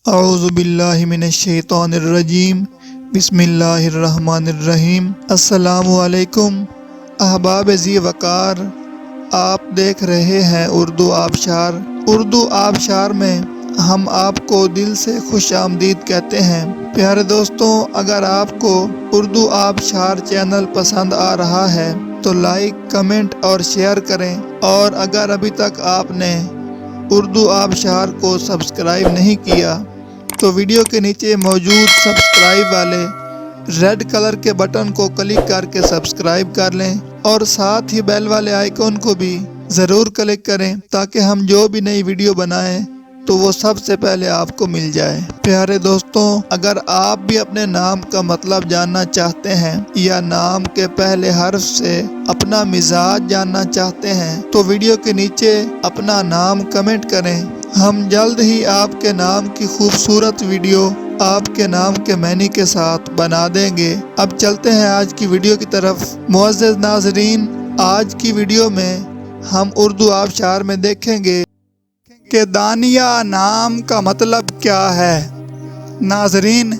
اعوذ باللہ من الشیطان الرجیم، بسم اللہ الرحمن الرحیم۔ السلام علیکم احباب ذی وقار، آپ دیکھ رہے ہیں اردو آبشار۔ اردو آبشار میں ہم آپ کو دل سے خوش آمدید کہتے ہیں۔ پیارے دوستوں، اگر آپ کو اردو آبشار چینل پسند آ رہا ہے تو لائک، کمنٹ اور شیئر کریں، اور اگر ابھی تک آپ نے اردو آبشار کو سبسکرائب نہیں کیا تو ویڈیو کے نیچے موجود سبسکرائب والے ریڈ کلر کے بٹن کو کلک کر کے سبسکرائب کر لیں، اور ساتھ ہی بیل والے آئیکن کو بھی ضرور کلک کریں تاکہ ہم جو بھی نئی ویڈیو بنائیں تو وہ سب سے پہلے آپ کو مل جائے۔ پیارے دوستوں، اگر آپ بھی اپنے نام کا مطلب جاننا چاہتے ہیں یا نام کے پہلے حرف سے اپنا مزاج جاننا چاہتے ہیں تو ویڈیو کے نیچے اپنا نام کمنٹ کریں۔ ہم جلد ہی آپ کے نام کی خوبصورت ویڈیو آپ کے نام کے معنی کے ساتھ بنا دیں گے۔ اب چلتے ہیں آج کی ویڈیو کی طرف۔ معزز ناظرین، آج کی ویڈیو میں ہم اردو آبشار میں دیکھیں گے کہ دانیہ نام کا مطلب کیا ہے۔ ناظرین،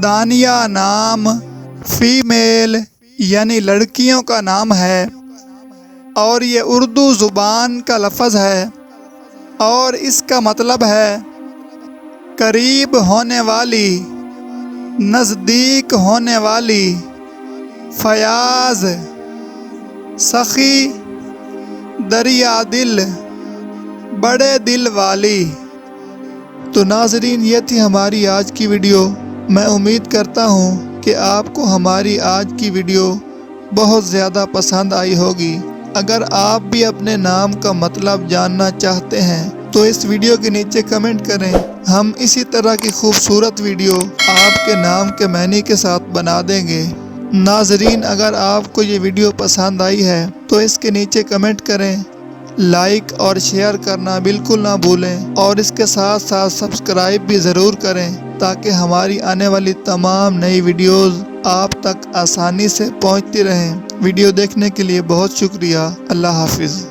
دانیہ نام فیمیل یعنی لڑکیوں کا نام ہے، اور یہ اردو زبان کا لفظ ہے، اور اس کا مطلب ہے قریب ہونے والی، نزدیک ہونے والی، فیاض، سخی، دریا دل، بڑے دل والی۔ تو ناظرین، یہ تھی ہماری آج کی ویڈیو۔ میں امید کرتا ہوں کہ آپ کو ہماری آج کی ویڈیو بہت زیادہ پسند آئی ہوگی۔ اگر آپ بھی اپنے نام کا مطلب جاننا چاہتے ہیں تو اس ویڈیو کے نیچے کمنٹ کریں۔ ہم اسی طرح کی خوبصورت ویڈیو آپ کے نام کے معنی کے ساتھ بنا دیں گے۔ ناظرین، اگر آپ کو یہ ویڈیو پسند آئی ہے تو اس کے نیچے کمنٹ کریں، لائک اور شیئر کرنا بالکل نہ بھولیں، اور اس کے ساتھ ساتھ سبسکرائب بھی ضرور کریں تاکہ ہماری آنے والی تمام نئی ویڈیوز آپ تک آسانی سے پہنچتی رہیں۔ ویڈیو دیکھنے کے لیے بہت شکریہ۔ اللہ حافظ۔